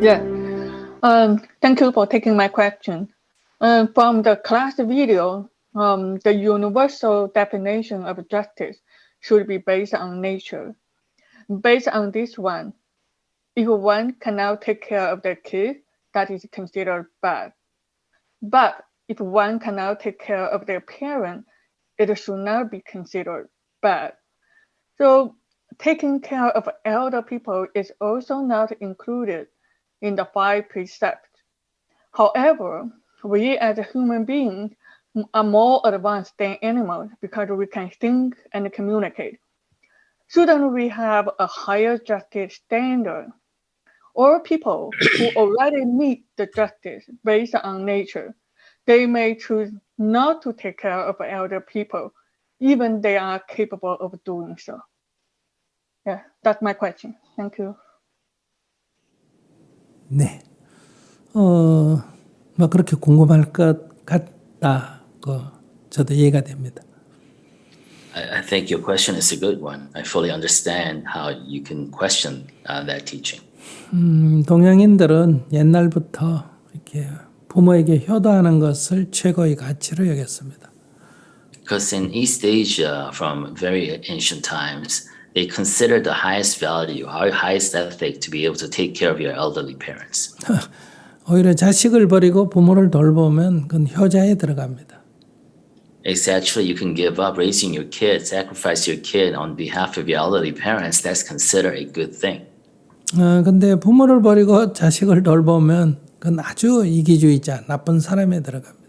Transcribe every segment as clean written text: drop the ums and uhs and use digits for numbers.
Yeah. Thank you for taking my question. From the class video, the universal definition of justice should be based on nature. Based on this one, if one cannot take care of their kid, that is considered bad. But if one cannot take care of their parent, it should not be considered bad. So taking care of elder people is also not included in the 5 precepts. However, we as human beings are more advanced than animals because we can think and communicate. Shouldn't we have a higher justice standard? Or people who already meet the justice based on nature, they may choose not to take care of elder people, even they are capable of doing so. Yeah, that's my question. Thank you. 네. 뭐 그렇게 궁금할 것 같다고 저도 이해가 됩니다. I think your question is a good one. I fully understand how you can question that teaching. 동양인들은 옛날부터 이렇게 부모에게 효도하는 것을 최고의 가치로 여겼습니다. Because in East Asia, from very ancient times, they consider the highest value, our highest ethic to be able to take care of your elderly parents. 오히려 자식을 버리고 부모를 돌보면 그건 효자에 들어갑니다. It's actually you can give up raising your kid, sacrifice your kid on behalf of your elderly parents. That's considered a good thing. 근데 부모를 버리고 자식을 돌보면 그건 아주 이기주의자, 나쁜 사람에 들어갑니다.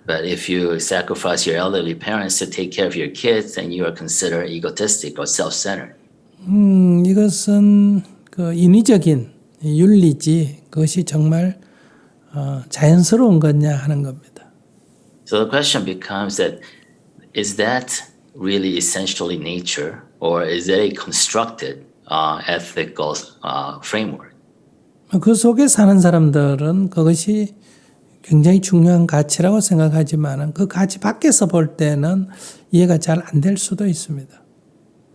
But if you sacrifice your elderly parents to take care of your kids, then you are considered egotistic or self-centered. 이것은 그 인위적인 윤리지 그것이 정말 자연스러운 거냐 하는 겁니다. So the question becomes that is that really essentially nature, or is it a constructed ethical framework? 그 속에 사는 사람들은 그것이 굉장히 중요한 가치라고 생각하지만 그 가치 밖에서 볼 때는 이해가 잘 안 될 수도 있습니다.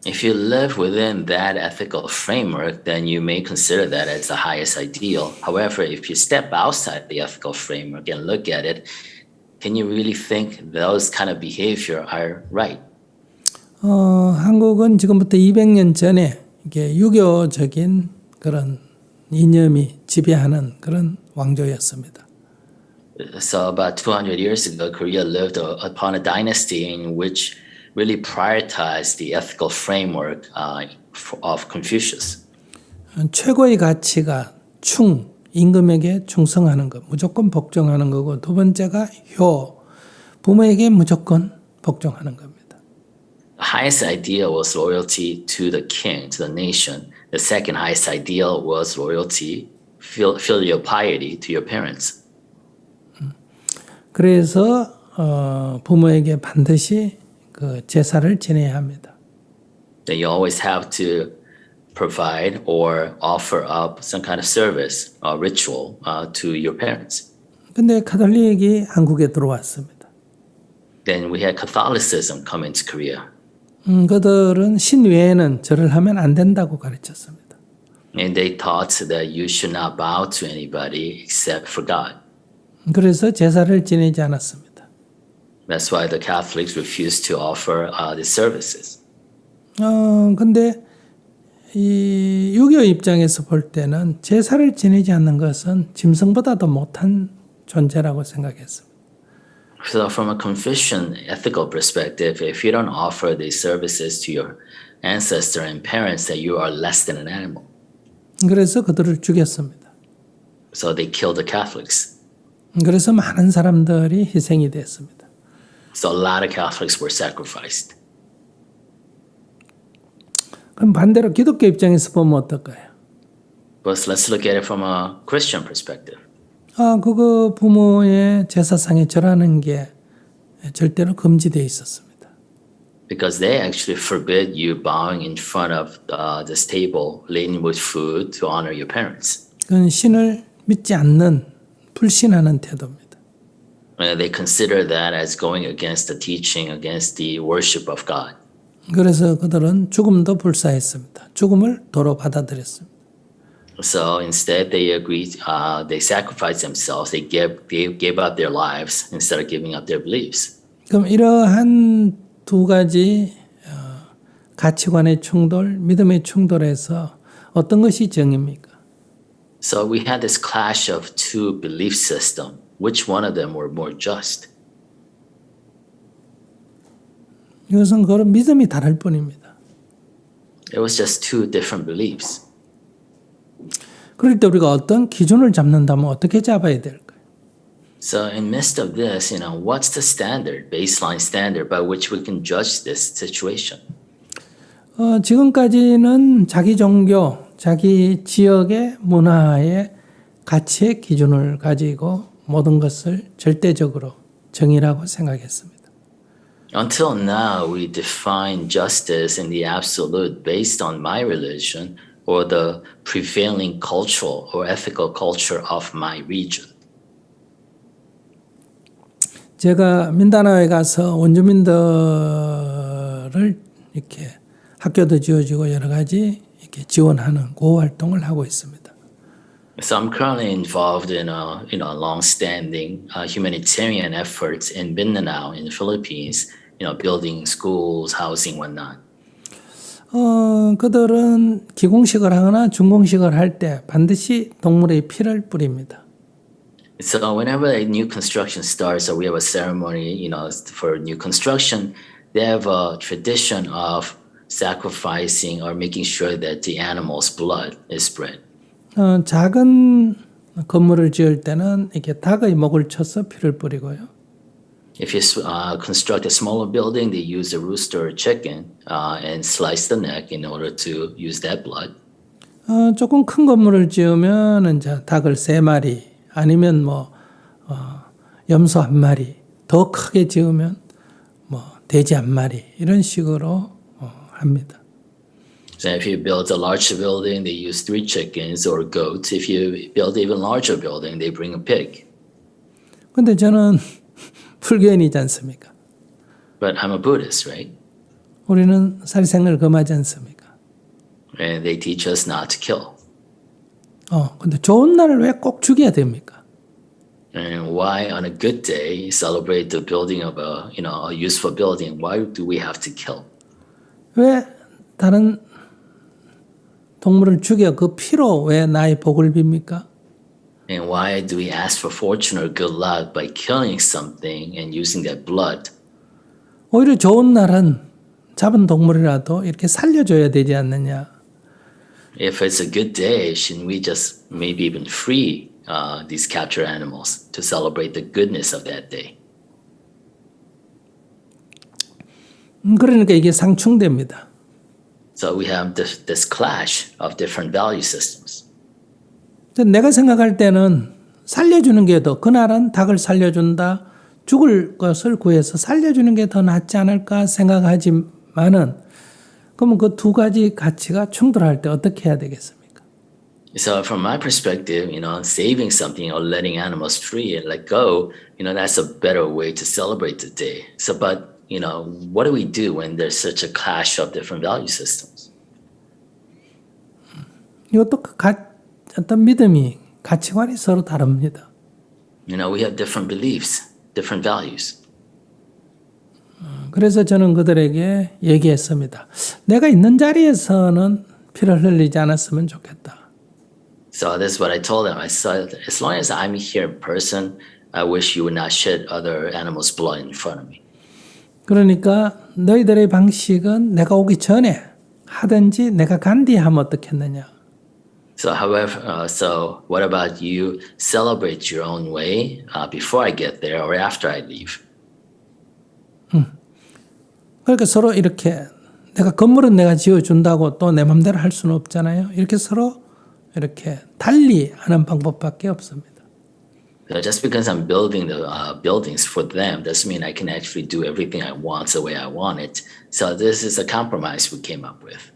If you live within that ethical framework, then you may consider that as the highest ideal. However, if you step outside the ethical framework and look at it, can you really think those kind of behavior are right? 한국은 지금부터 200년 전에 이게 유교적인 그런 이념이 지배하는 그런 왕조였습니다. So about 200 years ago, Korea lived upon a dynasty in which really prioritized the ethical framework of Confucius. 최고의 가치가 임금에게 충성하는 것, 무조건 복종하는 거고 두 번째가 부모에게 무조건 복종하는 겁니다. The highest ideal was loyalty to the king, to the nation. The second highest ideal was loyalty, filial piety to your parents. 그래서 부모에게 반드시 그 제사를 지내야 합니다. Then you always have to provide or offer up some kind of service or ritual to your parents. 근데 가톨릭이 한국에 들어왔습니다. Then we had Catholicism come into Korea. 그들은 신 외에는 절을 하면 안 된다고 가르쳤습니다. And they taught that you should not bow to anybody except for God. 그래서 제사를 지내지 않았습니다. That's why the Catholics refused to offer the services. 근데 이 유교 입장에서 볼 때는 제사를 지내지 않는 것은 짐승보다도 못한 존재라고 생각했습니다. So from a Confucian ethical perspective, if you don't offer these services to your ancestor and parents, that you are less than an animal. 그래서 그들을 죽였습니다. So they killed the Catholics. 그래서 많은 사람들이 희생이 됐습니다. So a lot of Catholics were sacrificed. 그럼 반대로 기독교 입장에서 보면 어떨까요? But let's look at it from a Christian perspective. 그거 부모의 제사상에 절하는 게 절대로 금지되어 있었습니다. Because they actually forbid you bowing in front of this table laden with food to honor your parents. 그건 신을 믿지 않는 불신하는 태도입니다. They consider that as going against the teaching, against the worship of God. 그래서 그들은 죽음도 불사했습니다. 죽음을 도로 받아들였습니다. So instead, they agreed. They sacrificed themselves. They gave up their lives instead of giving up their beliefs. 그럼 이러한 두 가지 가치관의 충돌, 믿음의 충돌에서 어떤 것이 정입니까? So we had this clash of two belief systems. Which one of them were more just? 이것은 그런 믿음이 다를 뿐입니다. It was just two different beliefs. 그럴 때 우리가 어떤 기준을 잡는다면 어떻게 잡아야 될까요? So in midst of this, what's the standard, baseline standard by which we can judge this situation? 지금까지는 자기 종교, 자기 지역의 문화의 가치의 기준을 가지고 모든 것을 절대적으로 정의라고 생각했습니다. Until now, we define justice in the absolute based on my religion or the prevailing cultural or ethical culture of my region. 제가 민다나오에 가서 원주민들을 이렇게 학교도 지어주고 여러 가지 이렇게 지원하는 그 활동을 하고 있습니다. So I'm currently involved in a long-standing humanitarian efforts in Mindanao in the Philippines. Building schools, housing, whatnot. 그들은 기공식을 하거나 준공식을 할 때 반드시 동물의 피를 뿌립니다. So whenever a new construction starts, or we have a ceremony, for new construction, they have a tradition of sacrificing or making sure that the animal's blood is spread. 작은 건물을 지을 때는 이렇게 닭의 목을 쳐서 피를 뿌리고요. If you construct a smaller building, they use a rooster or chicken and slice the neck in order to use that blood. 조금 큰 건물을 지으면 이제 닭을 3마리 아니면 염소 1마리 더 크게 지으면 돼지 1마리 이런 식으로 합니다. So if you build a larger building, they use 3 chickens or goats. If you build even larger building, they bring a pig. 근데 저는 불교인이지 않습니까? But I'm a Buddhist, right? 우리는 살생을 금하지 않습니까? And they teach us not to kill. 근데 좋은 날을 왜 꼭 죽여야 됩니까? And why on a good day celebrate the building of a useful building? Why do we have to kill? 왜 다른 동물을 죽여 그 피로 왜 나의 복을 빕니까? And why do we ask for fortune or good luck by killing something and using that blood? 오히려 좋은 날은 잡은 동물이라도 이렇게 살려줘야 되지 않느냐? If it's a good day, shouldn't we just maybe even free these captured animals to celebrate the goodness of that day? 그러니까 이게 상충됩니다. So we have this clash of different value systems. 내가 생각할 때는 살려주는 게 더, 그날은 닭을 살려준다, 죽을 것을 구해서 살려주는 게 더 낫지 않을까 생각하지만은, 그러면 그 두 가지 가치가 충돌할 때 어떻게 해야 되겠습니까? So from my perspective, saving something or letting animals free and let go, that's a better way to celebrate the day. So, but, what do we do when there's such a clash of different value systems? 이것도 어떤 믿음이, 가치관이 서로 다릅니다. We have different beliefs, different values. 그래서 저는 그들에게 얘기했습니다. 내가 있는 자리에서는 피를 흘리지 않았으면 좋겠다. So that's what I told them. I said, as long as I'm here in person, I wish you would not shed other animals' blood in front of me. 그러니까 너희들의 방식은 내가 오기 전에 하든지 내가 간 뒤에 하면 어떻겠느냐. So, however, so what about you celebrate your own way before I get there or after I leave? 그러니까 서로 이렇게 건물은 내가 지어준다고 또 내 맘대로 할 수는 없잖아요. 이렇게 서로 이렇게 달리 하는 방법밖에 없습니다. So just because I'm building the buildings for them doesn't mean I can actually do everything I want the way I want it. So this is a compromise we came up with.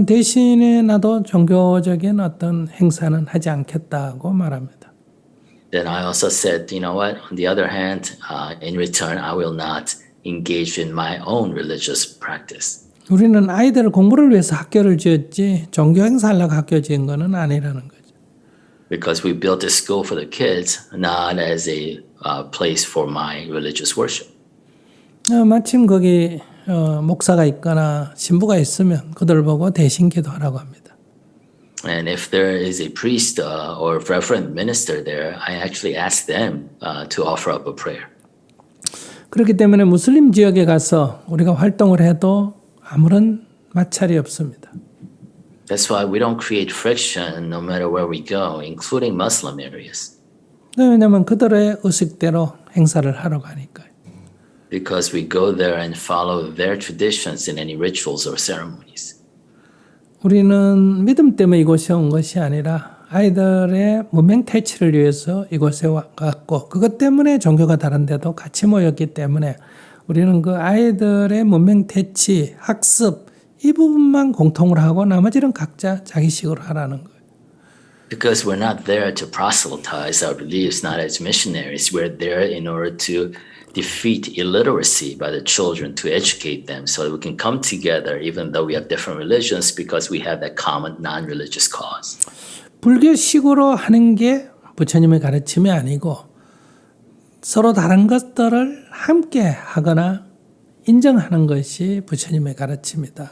대신에 나도 종교적인 어떤 행사는 하지 않겠다고 말합니다. Then I also said, you know what? On the other hand, in return, I will not engage in my own religious practice. 우리는 아이들 공부를 위해서 학교를 지었지 종교 행사하려고 학교 지은 거는 아니라는 거죠. Because we built a school for the kids, not as a place for my religious worship. 마침 거기 목사가 있거나 신부가 있으면 그들 보고 대신 기도하라고 합니다. And if there is a priest or reverend minister there, I actually ask them to offer up a prayer. 그렇기 때문에 무슬림 지역에 가서 우리가 활동을 해도 아무런 마찰이 없습니다. That's why we don't create friction no matter where we go, including Muslim areas. 왜냐하면 그들의 의식대로 행사를 하러 가니까요. Because we go there and follow their traditions in any rituals or ceremonies. 우리는 믿음 때문에 이곳에 온 것이 아니라 아이들의 문명 퇴치를 위해서 이곳에 왔고 그것 때문에 종교가 다른데도 같이 모였기 때문에 우리는 그 아이들의 문명 퇴치, 학습 이 부분만 공통으로 하고 나머지는 각자 자기식으로 하라는 거예요. Because we're not there to proselytize our beliefs, not as missionaries. We're there in order to defeat illiteracy by the children, to educate them so that we can come together even though we have different religions because we have that common non-religious cause. 불교식으로 하는 게 부처님의 가르침이 아니고 서로 다른 것들을 함께 하거나 인정하는 것이 부처님의 가르침이다.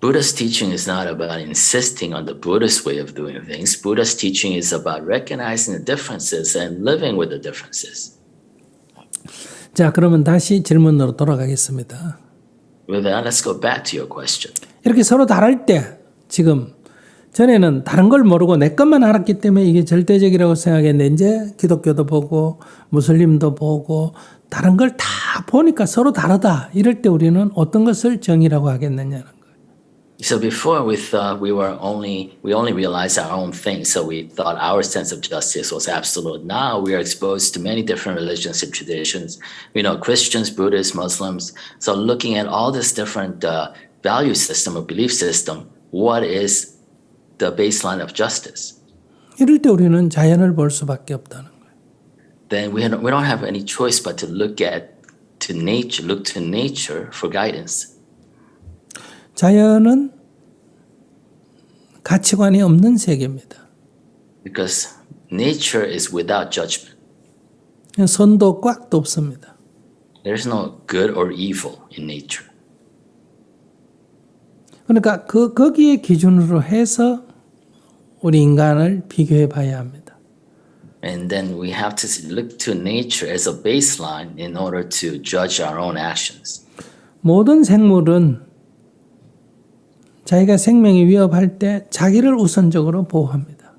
Buddha's teaching is not about insisting on the Buddhist way of doing things. Buddha's teaching is about recognizing the differences and living with the differences. 자, 그러면 다시 질문으로 돌아가겠습니다. With that, let's go back to your question. 이렇게 서로 다를 때 지금 전에는 다른 걸 모르고 내 것만 알았기 때문에 이게 절대적이라고 생각했는데 이제 기독교도 보고 무슬림도 보고 다른 걸 다 보니까 서로 다르다. 이럴 때 우리는 어떤 것을 정의라고 하겠느냐는 거예요. So before we thought we only realized our own things, so we thought our sense of justice was absolute. Now we are exposed to many different religions and traditions. We know Christians, Buddhists, Muslims. So looking at all this different value system or belief system, what is the baseline of justice? 이럴 때 우리는 자연을 볼 수밖에 없다는 거예요. Then we don't have any choice but to look to nature for guidance. 자연은 가치관이 없는 세계입니다. Because nature is without judgment. 선도 없고 악도 없습니다. There's no good or evil in nature. 그러니까 거기에 기준으로 해서 우리 인간을 비교해 봐야 합니다. And then we have to look to nature as a baseline in order to judge our own actions. 모든 생물은 자기가 생명이 위협할 때 자기를 우선적으로 보호합니다.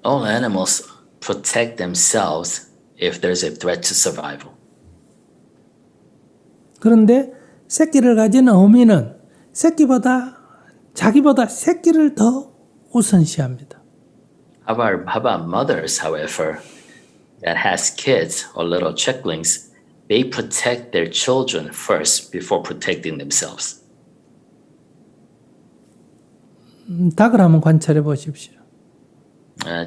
All animals protect themselves if there's a threat to survival. 그런데 새끼를 가진 어미는 자기보다 새끼를 더 우선시합니다. How about mothers, however, that has kids or little chicklings, they protect their children first before protecting themselves. 닭을 한번 관찰해 보십시오.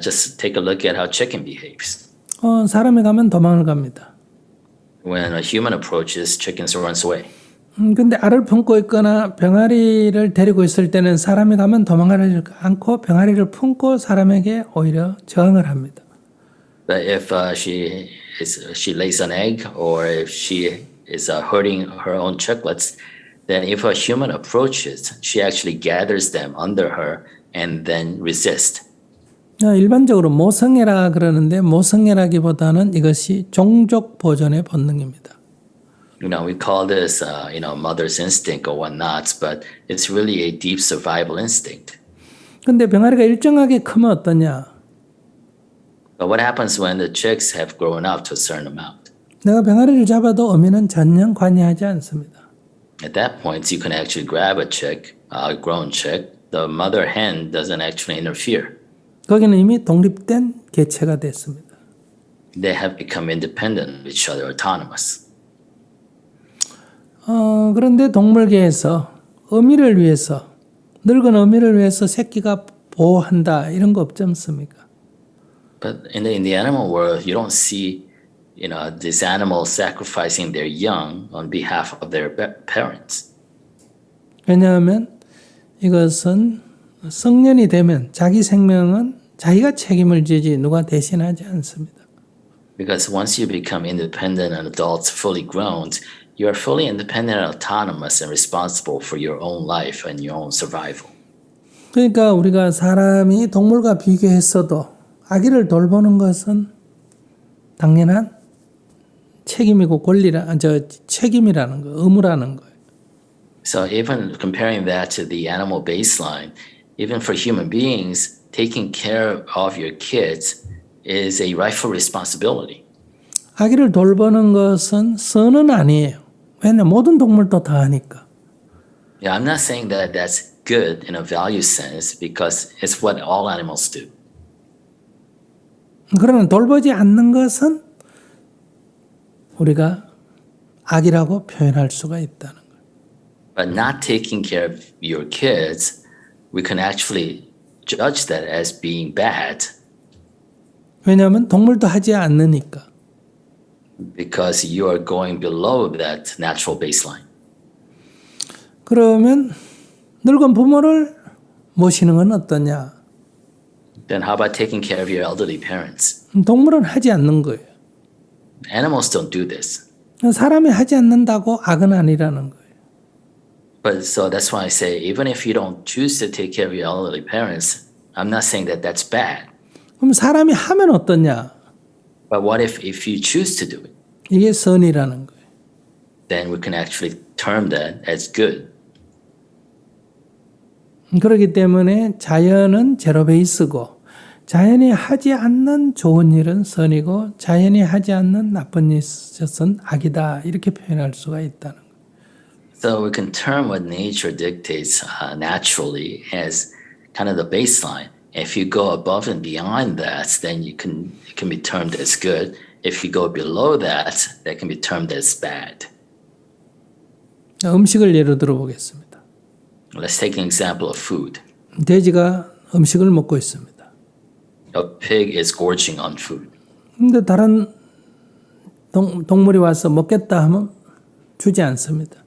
Just take a look at how chicken behaves. 사람이 가면 도망을 갑니다. When a human approaches, chicken runs away. 근데 알을 품고 있거나 병아리를 데리고 있을 때는 사람이 가면 도망가지 않고 병아리를 품고 사람에게 오히려 저항을 합니다. But if she lays an egg or if she is hurting her own chicklets, then if a human approaches, she actually gathers them under her and then resists. 일반적으로 모성애라 그러는데 모성애라기보다는 이것이 종족 보존의 본능입니다. We call this, mother's instinct or whatnot, but it's really a deep survival instinct. 근데 병아리가 일정하게 크면 어떠냐? But what happens when the chicks have grown up to a certain amount? 내가 병아리를 잡아도 어미는 전혀 관여하지 않습니다. At that point, you can actually grab a chick, a grown chick. The mother hen doesn't actually interfere. 거기는 이미 독립된 개체가 됐습니다. They have become independent of each other, autonomous. 그런데 동물계에서 어미를 위해서 늙은 어미를 위해서 새끼가 보호한다 이런 거 없지 않습니까? But in the animal world, you don't see, these animals sacrificing their young on behalf of their parents. 왜냐하면 이것은 성년이 되면 자기 생명은 자기가 책임을 지지 누가 대신하지 않습니다. Because once you become independent and adults, fully grown, you are fully independent and autonomous and responsible for your own life and your own survival. 그러니까 우리가 사람이 동물과 비교했어도 아기를 돌보는 것은 당연한 책임이고 책임이라는 거, 의무라는 거예요. So even comparing that to the animal baseline, even for human beings, taking care of your kids is a rightful responsibility. 아기를 돌보는 것은 선은 아니에요. 왜냐 모든 동물도 다 하니까. Yeah, I'm not saying that that's good in a value sense because it's what all animals do. 그러나 돌보지 않는 것은 우리가 악이라고 표현할 수가 있다는 거예요. But not taking care of your kids, we can actually judge that as being bad 왜냐하면 동물도 하지 않으니까. because you are going below that natural baseline. 그러면 늙은 부모를 모시는 건 어떠냐? Then how about taking care of your elderly parents? 동물은 하지 않는 거예요. Animals don't do this. 사람이 하지 않는다고 악은 아니라는 거예요. But so that's why I say, even if you don't choose to take care of your elderly parents, I'm not saying that that's bad. 그럼 사람이 하면 어떠냐? But what if you choose to do it? 이게 선이라는 거예요. Then we can actually term that as good. 그렇기 때문에 자연은 제로 베이스고 자연이 하지 않는 좋은 일은 선이고 자연이 하지 않는 나쁜 일은 악이다. 이렇게 표현할 수가 있다는 거예요. So we can term what nature dictates naturally as kind of the baseline. If you go above and beyond that, then it can be termed as good. If you go below that, that can be termed as bad. 음식을 예로 들어보겠습니다. Let's take an example of food. 돼지가 음식을 먹고 있습니다. A pig is gorging on food. 근데 다른 동물이 와서 먹겠다 하면 주지 않습니다.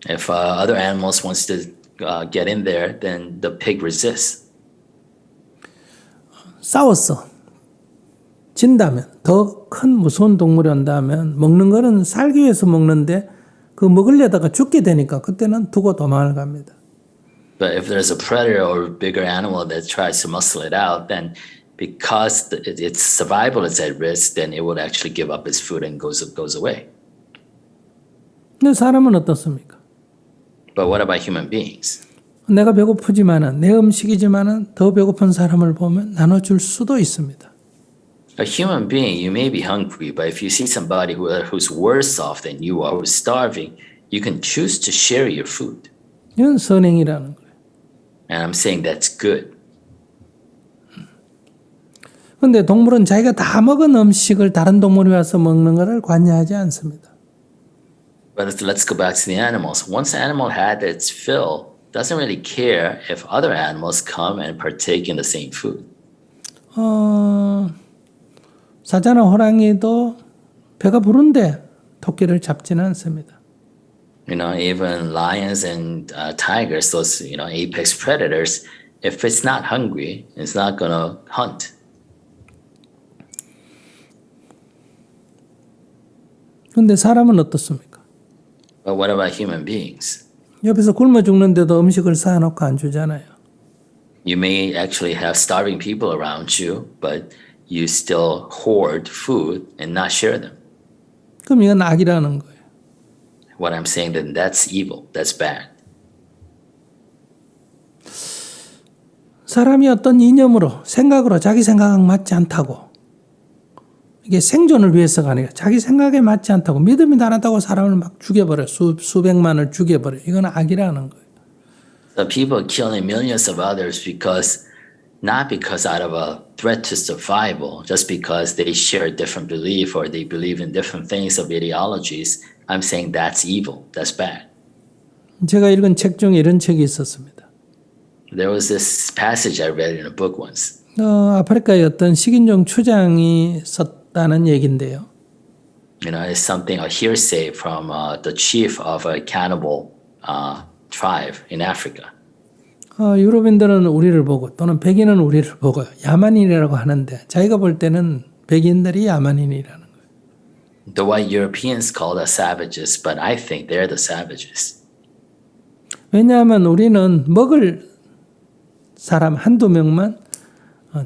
If other animals wants to get in there, then the pig resists. 싸웠어. 진다면 더 큰 무서운 동물이 온다면 먹는 거는 살기 위해서 먹는데 그 먹으려다가 죽게 되니까 그때는 두고 도망을 갑니다. But if there's a predator or bigger animal that tries to muscle it out, then because its survival is at risk, then it would actually give up its food and goes away. 근데 사람은 어떻습니까? But what about human beings? 내가 배고프지만은 내 음식이지만은 더 배고픈 사람을 보면 나눠줄 수도 있습니다. A human being, you may be hungry, but if you see somebody who's worse off than you are, who's starving, you can choose to share your food. 이건 선행이라는 거예요. And I'm saying that's good. 그런데 동물은 자기가 다 먹은 음식을 다른 동물이 와서 먹는 것을 관여하지 않습니다. But let's go back to the animals. Once the animal had its fill, doesn't really care if other animals come and partake in the same food. 사자나 호랑이도 배가 부른데 토끼를 잡지는 않습니다. You know, even lions and tigers, those apex predators, if it's not hungry, it's not gonna hunt. 그런데 사람은 어떻습니까? But what about human beings? 옆에서 굶어 죽는데도 음식을 쌓아놓고 안 주잖아요. You may actually have starving people around you, but you still hoard food and not share them. 그럼 이건 악이라는 거예요. What I'm saying, then that's evil, that's bad. 사람이 어떤 이념으로 생각으로 자기 생각하고 맞지 않다고 이게 생존을 위해서가 아니라 자기 생각에 맞지 않다고 믿음이 다르다고 사람을 막 죽여버려 수백만을 죽여버려 이건 악이라는 거예요. So people killing millions of others not because out of a threat to survival, just because they share a different belief or they believe in different things of ideologies. I'm saying that's evil, that's bad. 제가 읽은 책 중에 이런 책이 있었습니다. There was this passage I read in a book once. 아프리카의 어떤 식인종 추장이 썼다는 얘기인데요. You know, it's something, a hearsay from the chief of a cannibal tribe in Africa. 유럽인들은 우리를 보고 또는 백인은 우리를 보고 야만인이라고 하는데 자기가 볼 때는 백인들이 야만인이라는 거예요. The white Europeans call us savages, but I think they're the savages. 왜냐하면 우리는 먹을 사람 한두 명만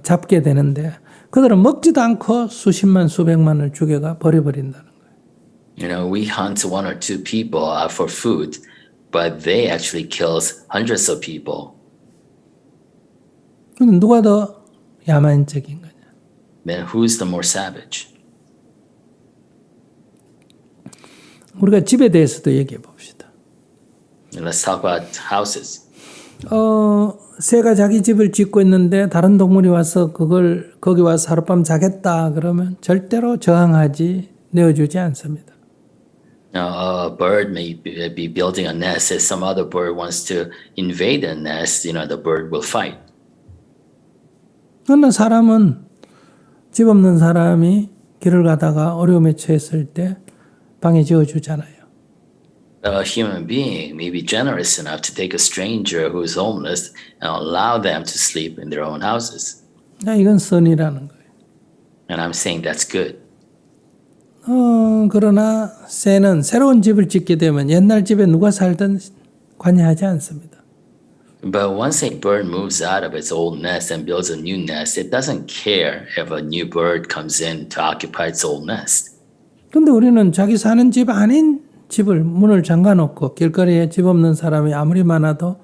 잡게 되는데 그들은 먹지도 않고 수십만 수백만을 죽여가 버려버린다는 거예요. You know, we hunt one or two people for food, but they actually kills hundreds of people. 그럼 누가 더 야만적인 거냐? Then who's the more savage? 우리가 집에 대해서도 얘기해 봅시다. And let's talk about houses. 새가 자기 집을 짓고 있는데 다른 동물이 와서 거기 와서 하룻밤 자겠다 그러면 절대로 저항하지 내어주지 않습니다. Now, a bird may be building a nest. If some other bird wants to invade the nest, the bird will fight. 그러나 사람은 집 없는 사람이 길을 가다가 어려움에 처했을 때 방에 지어주잖아요. A human being may be generous enough to take a stranger who is homeless and allow them to sleep in their own houses. 이건 선이라는 거예요. And I'm saying that's good. 그러나 새는 새로운 집을 짓게 되면 옛날 집에 누가 살든 관여하지 않습니다. But once a bird moves out of its old nest and builds a new nest, it doesn't care if a new bird comes in to occupy its old nest. 근데 우리는 자기 사는 집 아닌 집을 문을 잠가놓고 길거리에 집 없는 사람이 아무리 많아도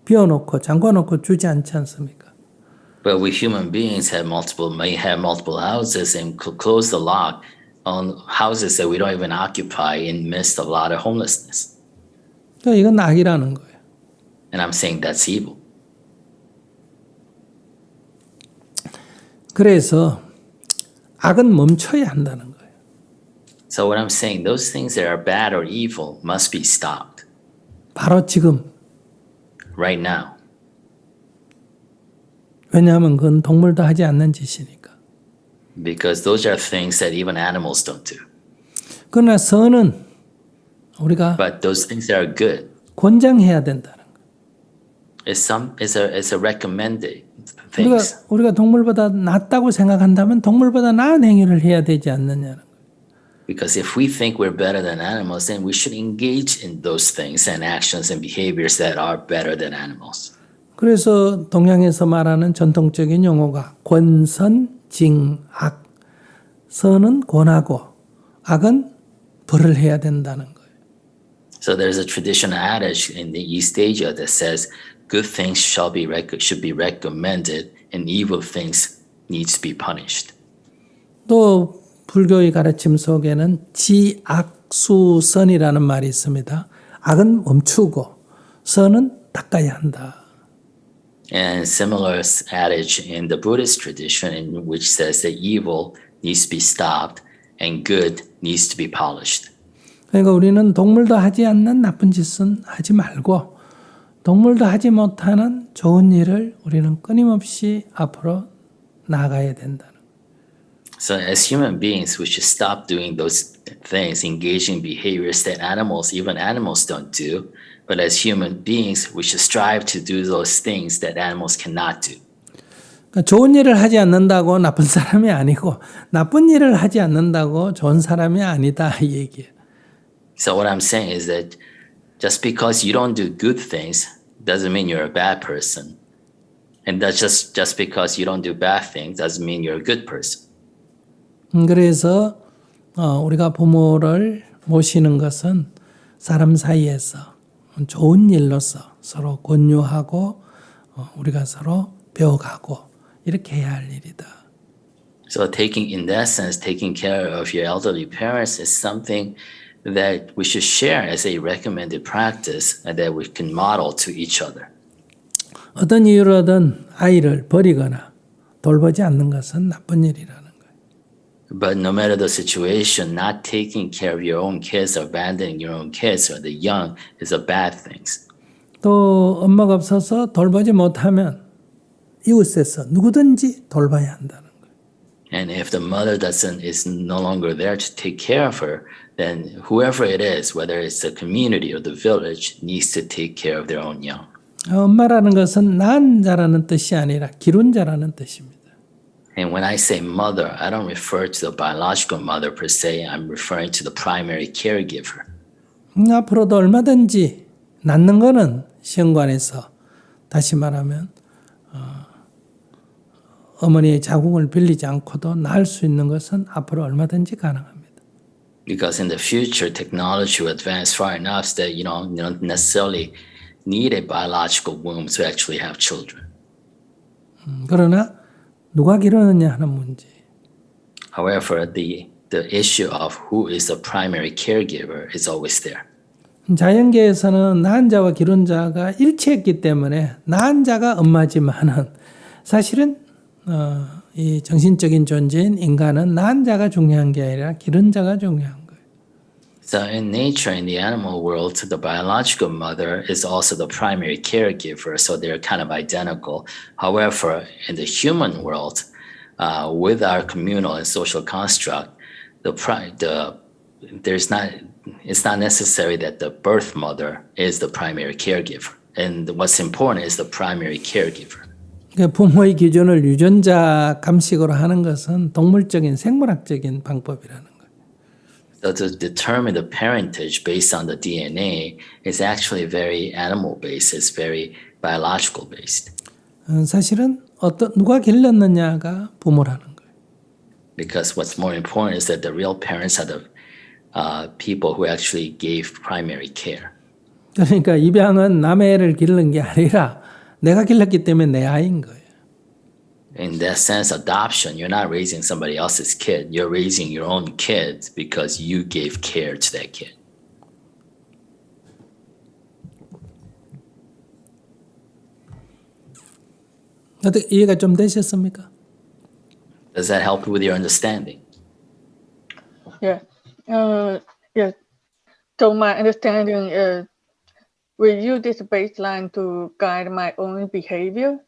비워놓고 잠가놓고 주지 않지 않습니까? But we human beings may have multiple houses and close the lock on houses that we don't even occupy in midst of a lot of homelessness. 그러니까 이건 악이라는 거예요. And I'm saying that's evil. 그래서 악은 멈춰야 한다는 거예요. So what I'm saying, those things that are bad or evil must be stopped 바로 지금. right now. 왜냐하면 그건 동물도 하지 않는 짓이니까. Because those are things that even animals don't do. 그러나 선은 우리가 But those things that are good 권장해야 된다는 거예요. is a recommended things. 우리가 동물보다 낫다고 생각한다면 동물보다 나은 행위를 해야 되지 않느냐는 거예요. Because if we think we're better than animals, then we should engage in those things and actions and behaviors that are better than animals. 그래서 동양에서 말하는 전통적인 용어가 권선징악. 선은 권하고 악은 벌을 해야 된다는 거예요. So there's a traditional adage in the East Asia that says good things should be recommended and evil things needs to be punished. 또 불교의 가르침 속에는 지악수선이라는 말이 있습니다. 악은 멈추고 선은 닦아야 한다. And similar adage in the Buddhist tradition in which says that evil needs to be stopped and good needs to be polished. 그러니까 우리는 동물도 하지 않는 나쁜 짓은 하지 말고 동물도 하지 못하는 좋은 일을 우리는 끊임없이 앞으로 나아가야 된다는 거예요. So as human beings, we should stop doing those things, engaging behaviors that even animals don't do. But as human beings, we should strive to do those things that animals cannot do. 그러니까 좋은 일을 하지 않는다고 나쁜 사람이 아니고 나쁜 일을 하지 않는다고 좋은 사람이 아니다 이 얘기예요. So what I'm saying is that just because you don't do good things doesn't mean you're a bad person. And that's just because you don't do bad things doesn't mean you're a good person. 그래서 우리가 부모를 모시는 것은 사람 사이에서 좋은 일로서 서로 권유하고 우리가 서로 배워가고 이렇게 해야 할 일이다. So in that sense, taking care of your elderly parents is something that we should share as a recommended practice and that we can model to each other. 어떤 이유로든 아이를 버리거나 돌보지 않는 것은 나쁜 일이라는 거예요. But no matter the situation, not taking care of your own kids or abandoning your own kids or the young is a bad thing. 또 엄마가 없어서 돌보지 못하면 이웃에서 누구든지 돌봐야 한다는 거예요. And if the mother is no longer there to take care of her, then whoever it is, whether it's the community or the village, needs to take care of their own young. 엄마라는 것은 낳은 자라는 뜻이 아니라 기른 자라는 뜻입니다. And when I say mother, I don't refer to the biological mother per se. I'm referring to the primary caregiver. 앞으로도 얼마든지 낳는 거는 시험관에서 다시 말하면 어머니의 자궁을 빌리지 않고도 낳을 수 있는 것은 앞으로 얼마든지 가능합니다. Because in the future, technology will advance far enough that you don't necessarily need a biological womb to actually have children. 그러나 누가 기르느냐 하는 문제. However, the issue of who is the primary caregiver is always there. 자연계에서는 낳은 자와 기른 자가 일치했기 때문에 낳은 자가 엄마지만은 사실은 이 정신적인 존재인 인간은 낳은 자가 중요한 게 아니라 기른 자가 중요한 거예요. So in nature, in the animal world, the biological mother is also the primary caregiver, so they're kind of identical. However, in the human world, with our communal and social construct, it's not necessary that the birth mother is the primary caregiver. And what's important is the primary caregiver. 부모의 기준을 유전자 감식으로 하는 것은 동물적인 생물학적인 방법이라는 거예요. So to determine the parentage based on the DNA is actually very animal based. It's very biological based. 사실은 누가 길렀느냐가 부모라는 거예요. Because what's more important is that the real parents are the people who actually gave primary care. 그러니까 입양은 남의 애를 기르는 게 아니라 내가 길렀기 때문에 내 아이인 거예요. In that sense, adoption, you're not raising somebody else's kid. You're raising your own kids because you gave care to that kid. 어떻게 이해가 좀 되셨습니까? Does that help you with your understanding? Yeah. Yeah. So my understanding is we use this baseline to guide my own behavior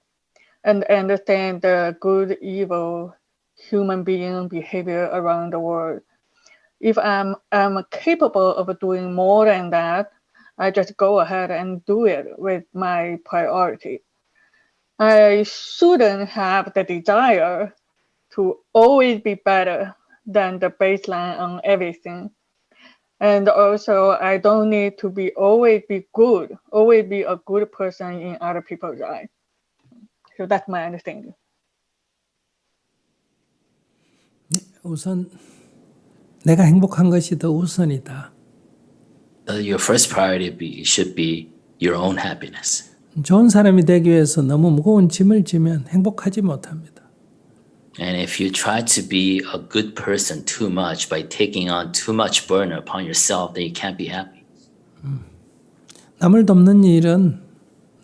and understand the good, evil human being behavior around the world. If I'm capable of doing more than that, I just go ahead and do it with my priority. I shouldn't have the desire to always be better than the baseline on everything. And also, I don't need to always be a good person in other people's eyes. So that's my understanding. 우선 내가 행복한 것이 더 우선이다. Your first priority should be your own happiness. 좋은 사람이 되기 위해서 너무 무거운 짐을 지면 행복하지 못합니다. And if you try to be a good person too much by taking on too much burden upon yourself, then you can't be happy. 남을 돕는 일은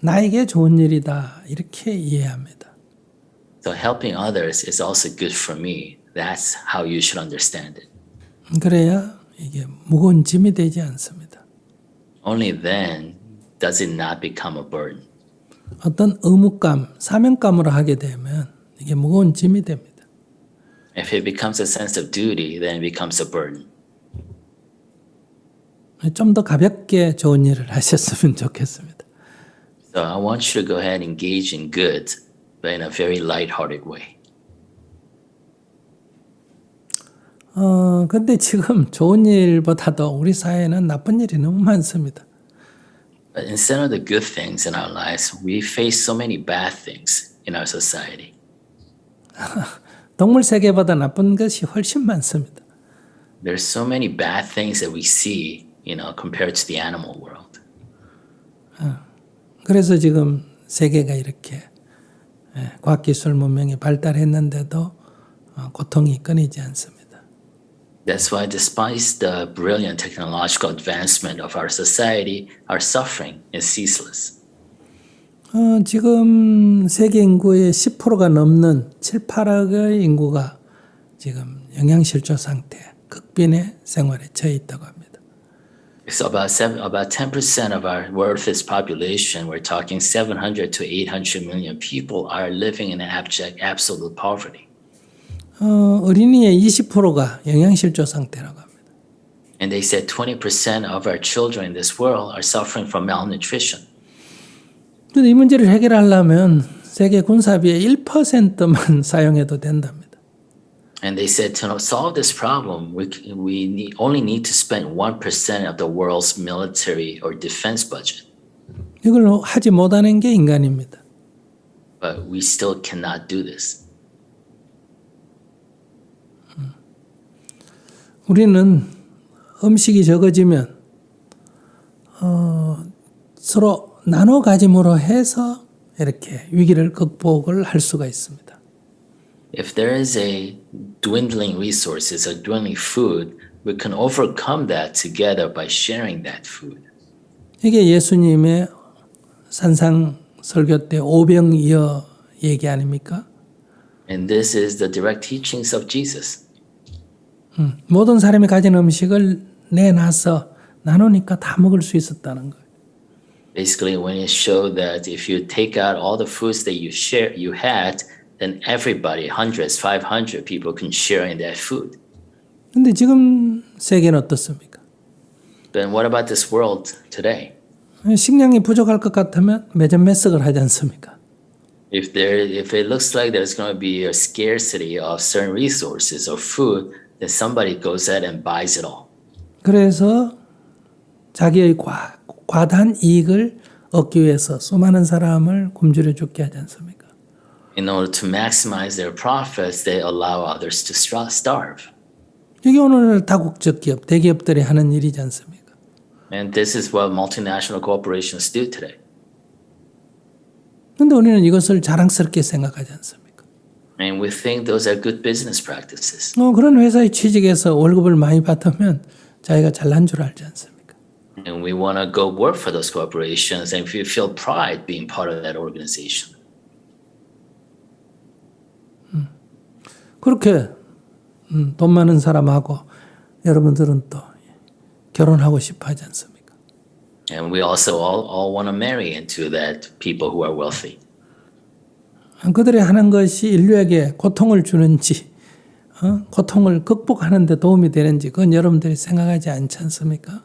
나에게 좋은 일이다 이렇게 이해합니다. So helping others is also good for me. That's how you should understand it. 그래야 이게 무거운 짐이 되지 않습니다. Only then does it not become a burden. 어떤 의무감, 사명감으로 하게 되면 이게 무거운 짐이 됩니다. If it becomes a sense of duty, then it becomes a burden. 좀 더 가볍게 좋은 일을 하셨으면 좋겠습니다. So I want you to go ahead and engage in good, but in a very lighthearted way. 근데 지금 좋은 일보다도 우리 사회에는 나쁜 일이 너무 많습니다. But instead of the good things in our lives, we face so many bad things in our society. 동물 세계보다 나쁜 것이 훨씬 많습니다. There's so many bad things that we see, compared to the animal world. 그래서 지금 세계가 이렇게 과학기술 문명이 발달했는데도 고통이 끊이지 않습니다. That's why despite the brilliant technological advancement of our society, our suffering is ceaseless. 지금 세계 인구의 10%가 넘는 7, 8억의 인구가 지금 영양실조 상태, 극빈의 생활에 처해 있다고 합니다. So about 10% of our world's population, we're talking 700 to 800 million people, are living in abject, absolute poverty. 어린이의 20%가 영양실조 상태라고 합니다. And they said 20% of our children in this world are suffering from malnutrition. 그런데 이 문제를 해결하려면 세계 군사비의 1%만 사용해도 된답니다. And they said to solve this problem, only need to spend 1% of the world's military or defense budget. 이걸 하지 못하는 게 인간입니다. But we still cannot do this. 우리는 음식이 적어지면 서로 나눠 가짐으로 해서 이렇게 위기를 극복을 할 수가 있습니다. If there is a dwindling resources or dwindling food, we can overcome that together by sharing that food. 이게 예수님의 산상 설교 때 오병이어 얘기 아닙니까? And this is the direct teachings of Jesus. 모든 사람이 가진 음식을 내놔서 나누니까 다 먹을 수 있었다는 거예요. Basically, when it showed that if you take out all the foods that you had, then everybody, hundreds, 500 people can share in that food. 근데 지금 세계는 어떻습니까? Then what about this world today? 식량이 부족할 것 같으면 매점매석을 하지 않습니까? If it looks like there's going to be a scarcity of certain resources or food, then somebody goes out and buys it all. 그래서 자기의 과다한 이익을 얻기 위해서 수많은 사람을 굶주려 죽게 하지 않습니까? In order to maximize their profits, they allow others to starve. 이게 오늘 다국적 기업, 대기업들이 하는 일이지 않습니까? And this is what multinational corporations do today. 그런데 우리는 이것을 자랑스럽게 생각하지 않습니까? And we think those are good business practices. 그런 회사에 취직해서 월급을 많이 받으면 자기가 잘난 줄 알지 않습니까? And we want to go work for those corporations and we feel pride being part of that organization. 그렇게 돈 많은 사람하고 여러분들은 또 결혼하고 싶어 하지 않습니까? And we also all want to marry into that people who are wealthy. 그들이 하는 것이 인류에게 고통을 주는지 고통을 극복하는 데 도움이 되는지 그건 여러분들이 생각하지 않지 않습니까?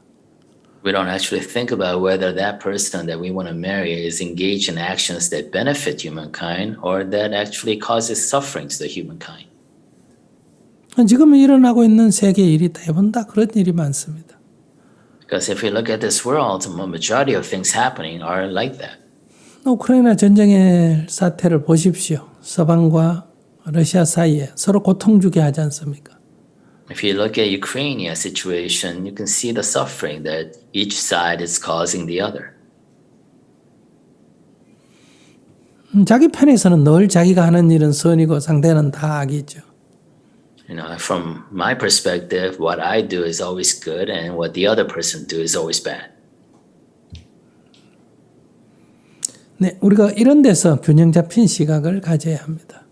We don't actually think about whether that person that we want to marry is engaged in actions that benefit humankind or that actually causes suffering to the humankind. 지금 일어나고 있는 세계 일이 대부분 다 그런 일이 많습니다. Because if we look at this world, the majority of things happening are like that. 우크라이나 전쟁의 사태를 보십시오. 서방과 러시아 사이에 서로 고통 주게 하지 않습니까? If you look at Ukrainian situation, you can see the suffering that each side is causing the other. 자기 편에서는 늘 자기가 하는 일은 선이고 상대는 다 악이죠. You know, from my perspective, what I do is always good, and what the other person do is always bad. 네, 우리가 이런 데서 균형 잡힌 시각을 가져야 합니다.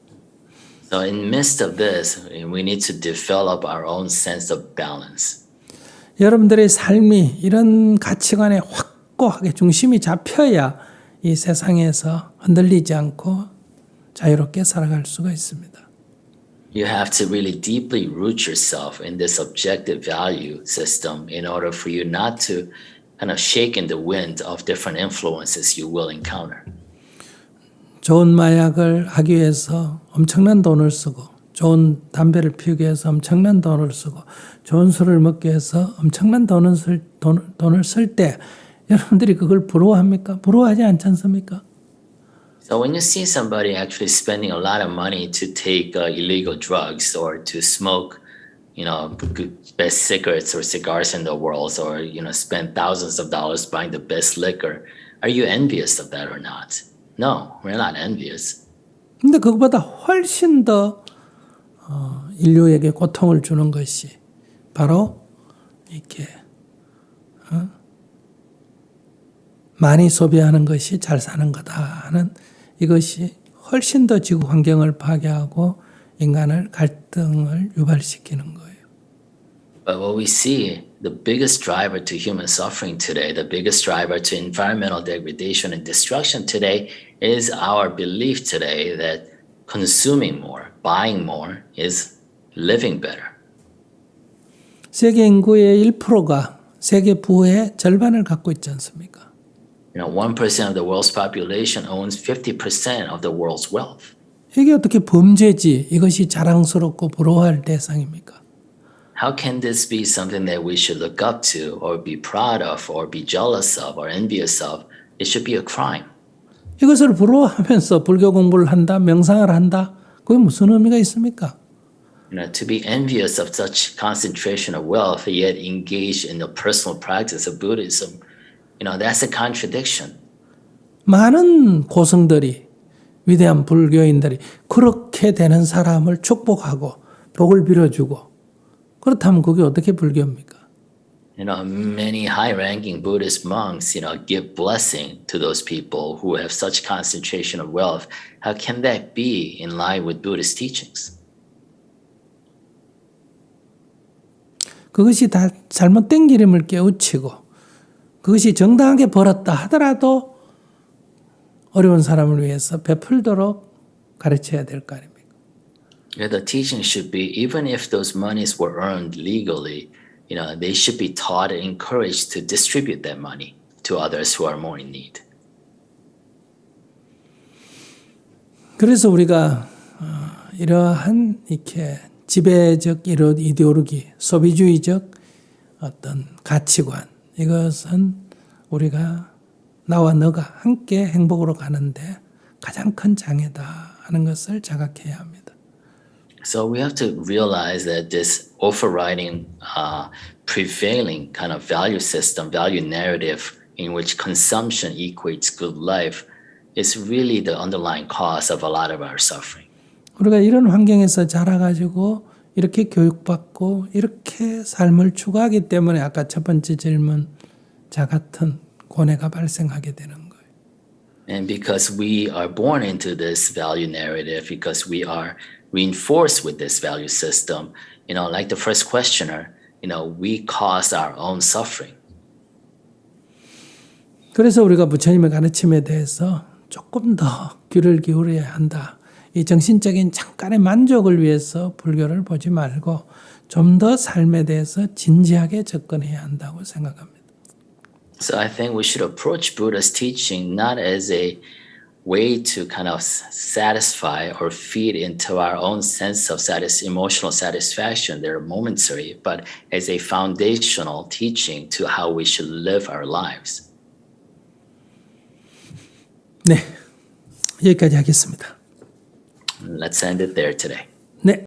So in midst of this, we need to develop our own sense of balance. 여러분들의 삶이 이런 가치관에 확고하게 중심이 잡혀야 이 세상에서 흔들리지 않고 자유롭게 살아갈 수가 있습니다. You have to really deeply root yourself in this objective value system in order for you not to kind of shake in the wind of different influences you will encounter. 좋은 마약을 하기 위해서 엄청난 돈을 쓰고 좋은 담배를 피우기 위해서 엄청난 돈을 쓰고 좋은 술을 먹기 위해서 엄청난 돈을 쓸 때 여러분들이 그걸 부러워합니까? 부러워하지 않지 않습니까? So when you see somebody actually spending a lot of money to take illegal drugs or to smoke, you know, best cigarettes or cigars in the world, or, you know, spend thousands of dollars buying the best liquor, are you envious of that or not? No, we're not envious. 근데 그것보다 훨씬 더 인류에게 고통을 주는 것이 바로 이렇게 많이 소비하는 것이 잘 사는 거다 하는 이것이 훨씬 더 지구 환경을 파괴하고 인간을 갈등을 유발시키는 거예요. But what we see, the biggest driver to human suffering today, the biggest driver to environmental degradation and destruction today is our belief today that consuming more, buying more is living better. 세계 인구의 1%가 세계 부의 절반을 갖고 있지 않습니까? 1% of the world's population owns 50% of the world's wealth. 이게 어떻게 범죄지? 이것이 자랑스럽고 부러워할 대상입니까? How can this be something that we should look up to or be proud of or be jealous of or envious of? It should be a crime. 이것을 부러워하면서 불교 공부를 한다, 명상을 한다. 그게 무슨 의미가 있습니까? To be envious of such concentration of wealth yet engage in the personal practice of Buddhism, that's a contradiction. 많은 고승들이 위대한 불교인들이 그렇게 되는 사람을 축복하고 복을 빌어주고 그렇다면 그게 어떻게 불교입니까? Many high-ranking Buddhist monks, give blessing to those people who have such concentration of wealth. How can that be in line with Buddhist teachings? 그것이 다 잘못된 기름을 깨우치고 그것이 정당하게 벌었다 하더라도 어려운 사람을 위해서 베풀도록 가르쳐야 될 거 아닙니까? The teaching should be, even if those monies were earned legally, they should be taught and encouraged to distribute that money to others who are more in need. 그래서 우리가 이러한 이렇게 지배적 이데올로기, 소비주의적 어떤 가치관, 이것은 우리가 나와 너가 함께 행복으로 가는데 가장 큰 장애다 하는 것을 자각해야 합니다. So we have to realize that this overriding, prevailing kind of value system, value narrative in which consumption equates good life is really the underlying cause of a lot of our suffering. 우리가 이런 환경에서 자라가지고 이렇게 교육받고 이렇게 삶을 추구하기 때문에 아까 첫 번째 질문자 같은 고뇌가 발생하게 되는 거예요. And because we are born into this value narrative, because we are reinforced with this value system, like the first questioner, we cause our own suffering. 그래서 우리가 부처님의 가르침에 대해서 조금 더 귀를 기울여야 한다. 이 정신적인 잠깐의 만족을 위해서 불교를 보지 말고 좀 더 삶에 대해서 진지하게 접근해야 한다고 생각합니다. So I think we should approach Buddha's teaching not as a way to kind of satisfy or feed into our own sense of emotional satisfaction. They're momentary, but as a foundational teaching to how we should live our lives. 네, 여기까지 하겠습니다. Let's end it there today. 네.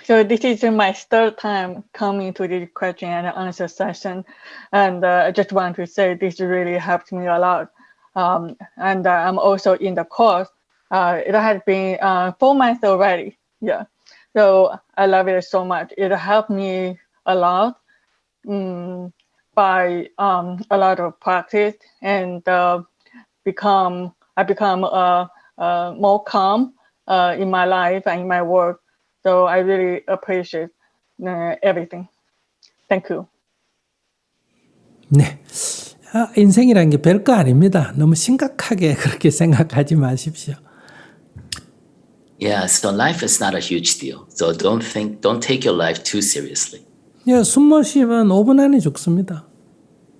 So this is my third time coming to this question and answer session. And I just want to say this really helped me a lot. And I'm also in the course. It has been 4 months already. Yeah. So I love it so much. It helped me a lot by a lot of practice and I become more calm in my life and in my work. So I really appreciate everything. Thank you. 네. 인생이라는 게 별거 아닙니다. 너무 심각하게 그렇게 생각하지 마십시오. Yeah, so life is not a huge deal. So don't take your life too seriously. 예, 숨 못 쉬면 5분 안에 죽습니다.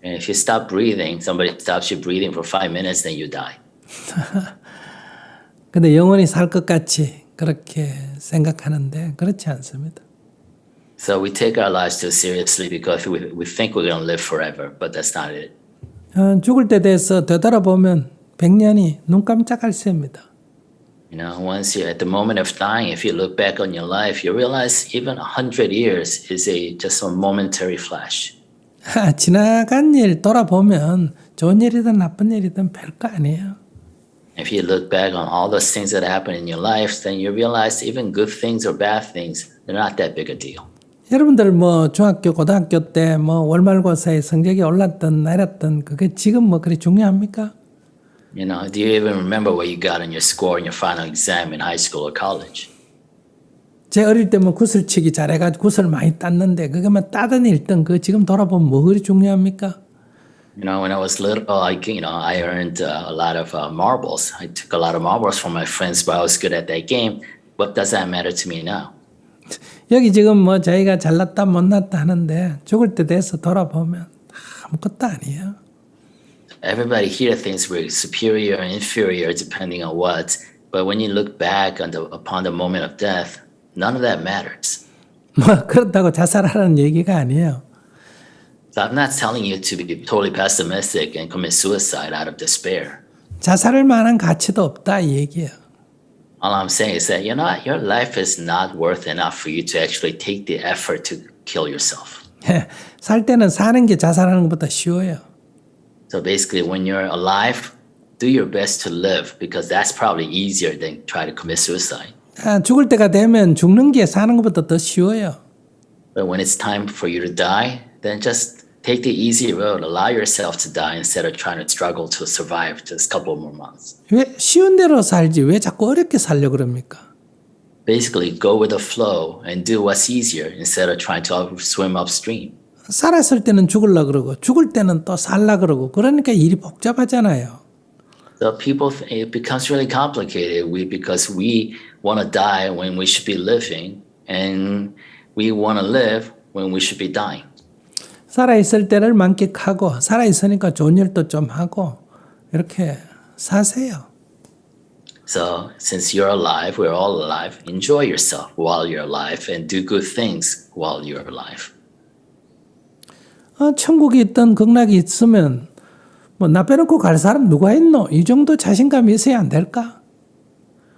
And if you stop breathing, somebody stops you breathing for 5 minutes, then you die. 근데 영원히 살 것 같이 그렇게 생각하는데 그렇지 않습니다. So we take our lives too seriously because we think we're going to live forever, but that's not it. 죽을 때 돼서 되돌아보면 100년이 눈 깜짝할 새입니다. Once you're at the moment of dying, if you look back on your life, you realize even 100 years is just a momentary flash. 지나간 일 돌아보면 좋은 일이든 나쁜 일이든 별거 아니에요. If you look back on all those things that happened in your life, then you realize even good things or bad things, they're not that big a deal. 여러분들 중학교, 고등학교 때 월말고사에 성적이 올랐던 내렸던 그게 지금 그리 중요합니까? Do you even remember what you got on your score in your final exam in high school or college? 제 어릴 때 구슬치기 잘해가지고 구슬 많이 땄는데 그게 따던 1등 그거 지금 돌아보면 뭐 그리 중요합니까? You know, when I was little, I earned a lot of marbles. I took a lot of marbles from my friends, but I was good at that game. What does that matter to me now? 여기 지금 뭐 저희가 잘났다 못났다 하는데 죽을 때 돼서 돌아보면 아무것도 아니에요. Everybody here thinks we're superior and inferior depending on what, but when you look back upon the moment of death, none of that matters. 뭐 그렇다고 자살하라는 얘기가 아니에요. So I'm not telling you to be totally pessimistic and commit suicide out of despair. 자살할 만한 가치도 없다 이 얘기예요. All I'm saying is that, you know, your life is not worth enough for you to actually take the effort to kill yourself. 살 때는 사는 게 자살하는 것보다 쉬워요. So basically, when you're alive, do your best to live because that's probably easier than try to commit suicide. 죽을 때가 되면 죽는 게 사는 것보다 더 쉬워요. But when it's time for you to die, then just take the easy road. Allow yourself to die instead of trying to struggle to survive just a couple more months. 왜 쉬운 대로 살지 왜 자꾸 어렵게 살려고 그럽니까? Basically, go with the flow and do what's easier instead of trying to swim upstream. 살았을 때는 죽으려 그러고 죽을 때는 또 살라 그러고 그러니까 일이 복잡하잖아요. So it becomes really complicated because we want to die when we should be living and we want to live when we should be dying. 살아있을 때를 만끽하고 살아있으니까 좋은 일도 좀 하고 이렇게 사세요. So since you're alive, we're all alive, enjoy yourself while you're alive and do good things while you're alive. 천국이 있든 극락이 있으면 뭐 나 빼놓고 갈 사람 누가 있노? 이 정도 자신감이 있어야 안 될까?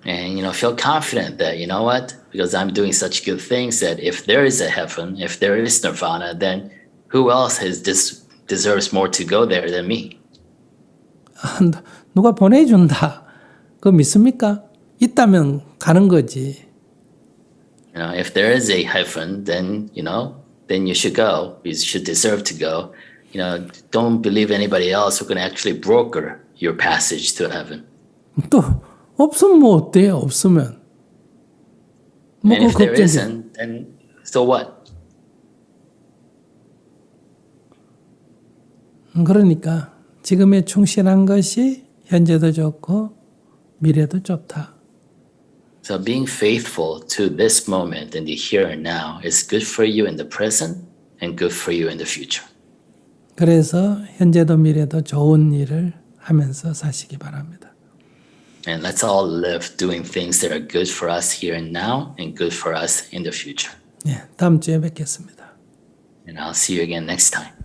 And, feel confident that, you know what, because I'm doing such good things that if there is a heaven, if there is nirvana, then who else deserves more to go there than me? 누가 보내준다. 그거 믿습니까? 있다면 가는 거지. If there is a heaven, then, then you should go. You should deserve to go. Don't believe anybody else who can actually broker your passage to heaven. 또 없으면 뭐 어때요? 없으면. 뭐 And if there isn't, then so what? 그러니까 지금에 충실한 것이 현재도 좋고 미래도 좋다. So being faithful to this moment in the here and now is good for you in the present and good for you in the future. 그래서 현재도 미래도 좋은 일을 하면서 사시기 바랍니다. And let's all live doing things that are good for us here and now and good for us in the future. 다음 주에 뵙겠습니다. And I'll see you again next time.